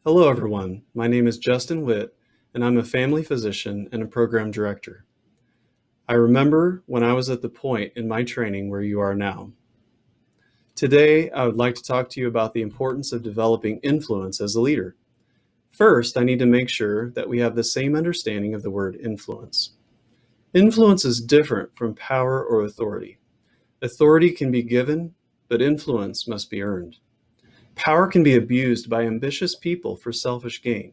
Hello, everyone. My name is Justin Whitt, and I'm a family physician and a program director. I remember when I was at the point in my training where you are now. Today, I would like to talk to you about the importance of developing influence as a leader. First, I need to make sure that we have the same understanding of the word influence. Influence is different from power or authority. Authority can be given, but influence must be earned. Power can be abused by ambitious people for selfish gain.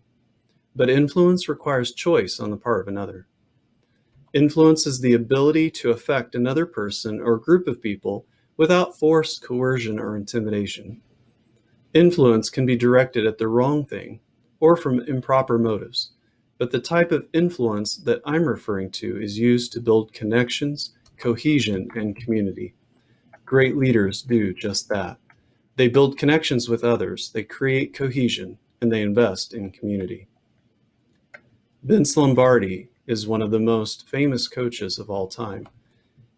But influence requires choice on the part of another. Influence is the ability to affect another person or group of people without force, coercion, or intimidation. Influence can be directed at the wrong thing or from improper motives, but the type of influence that I'm referring to is used to build connections, cohesion, and community. Great leaders do just that. They build connections with others, they create cohesion, and they invest in community. Vince Lombardi is one of the most famous coaches of all time.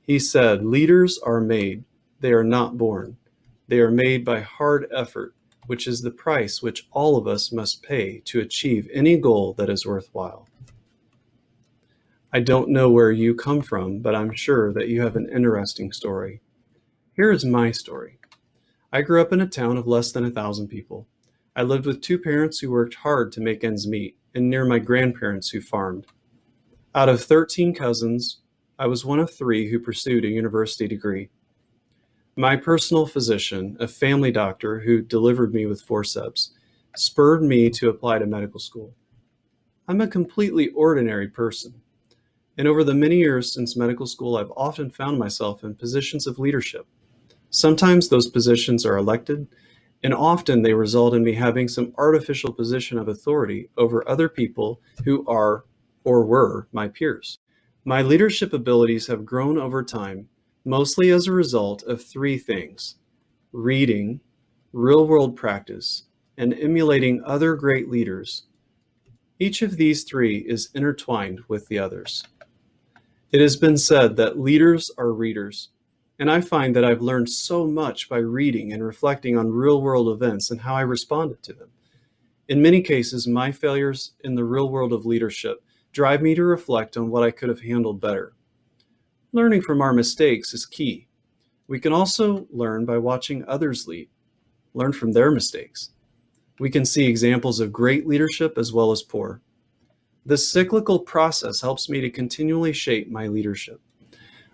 He said, "Leaders are made, they are not born. They are made by hard effort, which is the price which all of us must pay to achieve any goal that is worthwhile." I don't know where you come from, but I'm sure that you have an interesting story. Here is my story. I grew up in a town of less than 1,000 people. I lived with two parents who worked hard to make ends meet, and near my grandparents who farmed. Out of 13 cousins, I was one of three who pursued a university degree. My personal physician, a family doctor who delivered me with forceps, spurred me to apply to medical school. I'm a completely ordinary person, and over the many years since medical school, I've often found myself in positions of leadership. Sometimes those positions are elected, and often they result in me having some artificial position of authority over other people who are or were my peers. My leadership abilities have grown over time, mostly as a result of three things: reading, real world practice, and emulating other great leaders. Each of these three is intertwined with the others. It has been said that leaders are readers, and I find that I've learned so much by reading and reflecting on real world events and how I responded to them. In many cases, my failures in the real world of leadership drive me to reflect on what I could have handled better. Learning from our mistakes is key. We can also learn by watching others lead, learn from their mistakes. We can see examples of great leadership as well as poor. This cyclical process helps me to continually shape my leadership.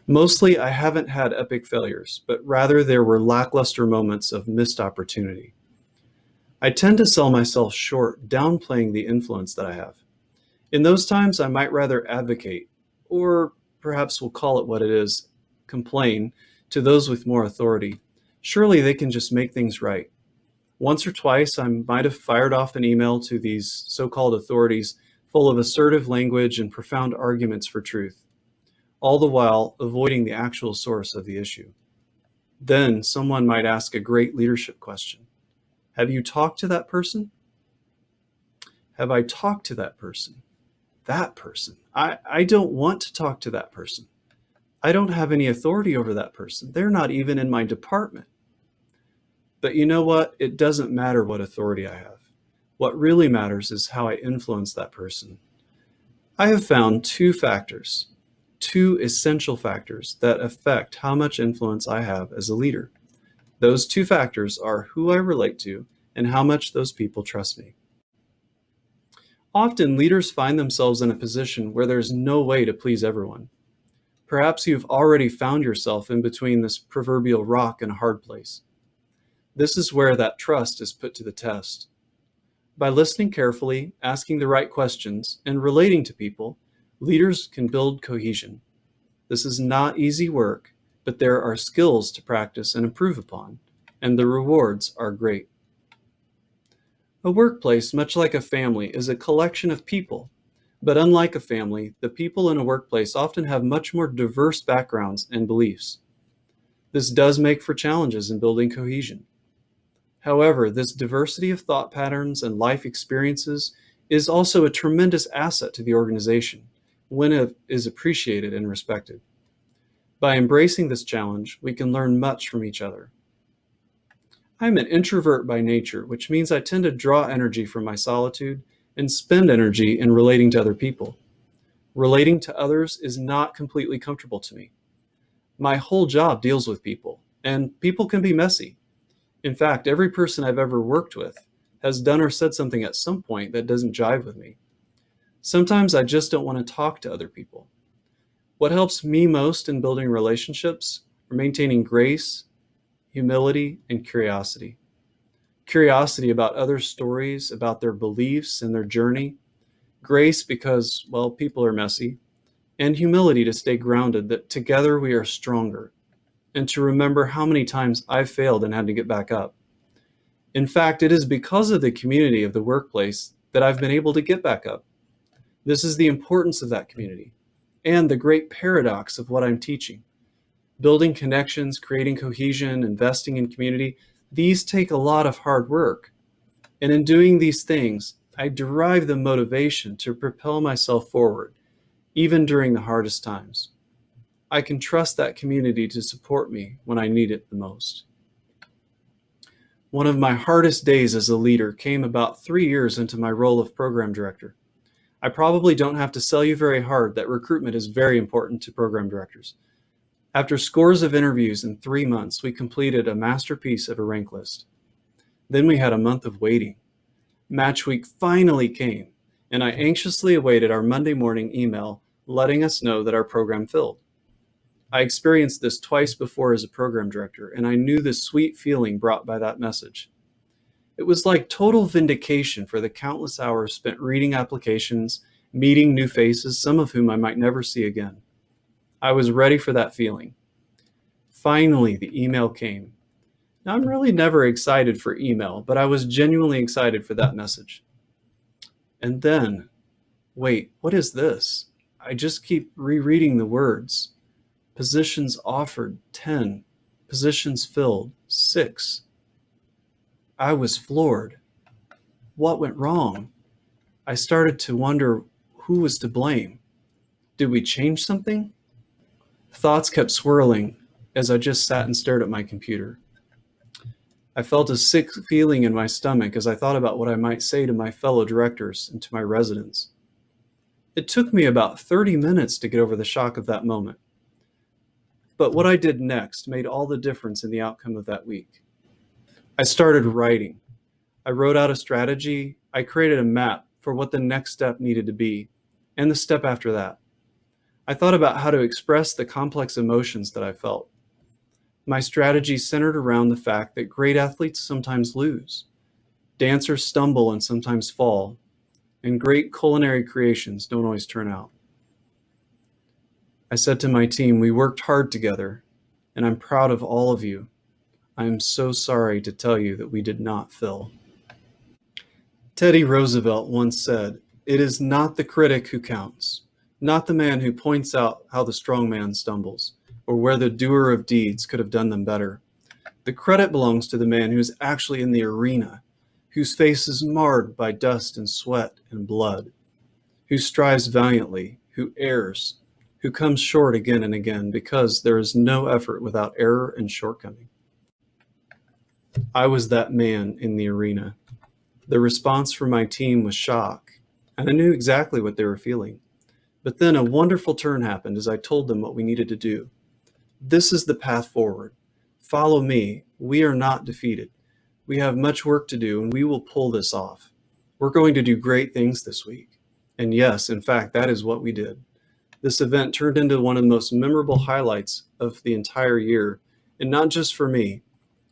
Mostly, I haven't had epic failures, but rather there were lackluster moments of missed opportunity. I tend to sell myself short, downplaying the influence that I have. In those times, I might rather advocate, or perhaps we'll call it what it is, complain to those with more authority. Surely they can just make things right. Once or twice, I might have fired off an email to these so-called authorities full of assertive language and profound arguments for truth, all the while avoiding the actual source of the issue. Then someone might ask a great leadership question. Have you talked to that person? Have I talked to that person? That person. I don't want to talk to that person. I don't have any authority over that person. They're not even in my department. But you know what? It doesn't matter what authority I have. What really matters is how I influence that person. I have found two essential factors that affect how much influence I have as a leader. Those two factors are who I relate to and how much those people trust me. Often, leaders find themselves in a position where there's no way to please everyone. Perhaps you've already found yourself in between this proverbial rock and a hard place. This is where that trust is put to the test. By listening carefully, asking the right questions, and relating to people, leaders can build cohesion. This is not easy work, but there are skills to practice and improve upon, and the rewards are great. A workplace, much like a family, is a collection of people. But unlike a family, the people in a workplace often have much more diverse backgrounds and beliefs. This does make for challenges in building cohesion. However, this diversity of thought patterns and life experiences is also a tremendous asset to the organization when it is appreciated and respected. By embracing this challenge, we can learn much from each other. I'm an introvert by nature, which means I tend to draw energy from my solitude and spend energy in relating to other people. Relating to others is not completely comfortable to me. My whole job deals with people, and people can be messy. In fact, every person I've ever worked with has done or said something at some point that doesn't jive with me. Sometimes I just don't want to talk to other people. What helps me most in building relationships are maintaining grace, humility, and curiosity. Curiosity about others' stories, about their beliefs and their journey. Grace because, well, people are messy. And humility to stay grounded that together we are stronger. And to remember how many times I've failed and had to get back up. In fact, it is because of the community of the workplace that I've been able to get back up. This is the importance of that community and the great paradox of what I'm teaching. Building connections, creating cohesion, investing in community, these take a lot of hard work. And in doing these things, I derive the motivation to propel myself forward, even during the hardest times. I can trust that community to support me when I need it the most. One of my hardest days as a leader came about 3 years into my role of program director. I probably don't have to sell you very hard that recruitment is very important to program directors. After scores of interviews in 3 months, we completed a masterpiece of a rank list. Then we had a month of waiting. Match week finally came, and I anxiously awaited our Monday morning email letting us know that our program filled. I experienced this twice before as a program director, and I knew the sweet feeling brought by that message. It was like total vindication for the countless hours spent reading applications, meeting new faces, some of whom I might never see again. I was ready for that feeling. Finally, the email came. Now, I'm really never excited for email, but I was genuinely excited for that message. And then, wait, what is this? I just keep rereading the words. Positions offered, 10. Positions filled, 6. I was floored. What went wrong? I started to wonder who was to blame. Did we change something? Thoughts kept swirling as I just sat and stared at my computer. I felt a sick feeling in my stomach as I thought about what I might say to my fellow directors and to my residents. It took me about 30 minutes to get over the shock of that moment. But what I did next made all the difference in the outcome of that week. I started writing. I wrote out a strategy. I created a map for what the next step needed to be, and the step after that. I thought about how to express the complex emotions that I felt. My strategy centered around the fact that great athletes sometimes lose, dancers stumble and sometimes fall, and great culinary creations don't always turn out. I said to my team, we worked hard together, and I'm proud of all of you. I am so sorry to tell you that we did not fill. Teddy Roosevelt once said, "It is not the critic who counts, not the man who points out how the strong man stumbles, or where the doer of deeds could have done them better. The credit belongs to the man who is actually in the arena, whose face is marred by dust and sweat and blood, who strives valiantly, who errs, who comes short again and again, because there is no effort without error and shortcoming." I was that man in the arena. The response from my team was shock, and I knew exactly what they were feeling. But then a wonderful turn happened as I told them what we needed to do. This is the path forward. Follow me. We are not defeated. We have much work to do, and we will pull this off. We're going to do great things this week. And yes, in fact, that is what we did. This event turned into one of the most memorable highlights of the entire year, and not just for me.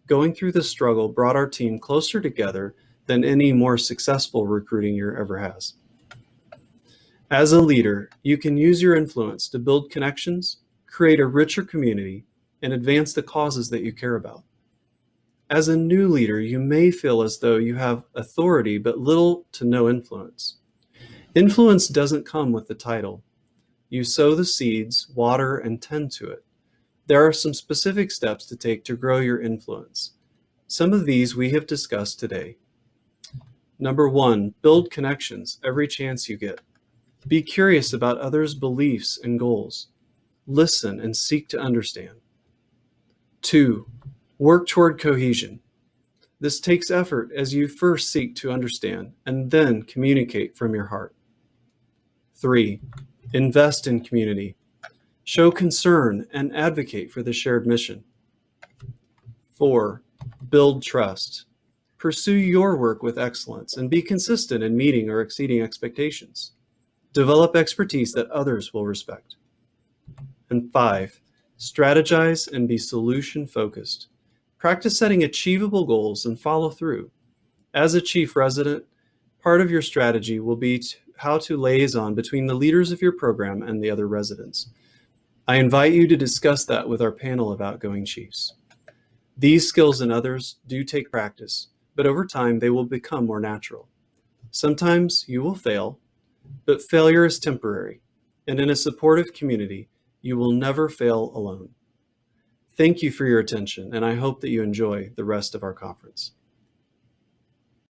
Going through this struggle brought our team closer together than any more successful recruiting year ever has. As a leader, you can use your influence to build connections, create a richer community, and advance the causes that you care about. As a new leader, you may feel as though you have authority but little to no influence. Influence doesn't come with the title. You sow the seeds, water, and tend to it. There are some specific steps to take to grow your influence. Some of these we have discussed today. Number 1, build connections every chance you get. Be curious about others' beliefs and goals. Listen and seek to understand. 2, work toward cohesion. This takes effort as you first seek to understand and then communicate from your heart. 3. Invest in community. Show concern and advocate for the shared mission. 4. Build trust. Pursue your work with excellence and be consistent in meeting or exceeding expectations. Develop expertise that others will respect. And 5. Strategize and be solution-focused. Practice setting achievable goals and follow through. As a chief resident, part of your strategy will be how to liaison between the leaders of your program and the other residents. I invite you to discuss that with our panel of outgoing chiefs. These skills and others do take practice, but over time they will become more natural. Sometimes you will fail, but failure is temporary, and in a supportive community, you will never fail alone. Thank you for your attention, and I hope that you enjoy the rest of our conference.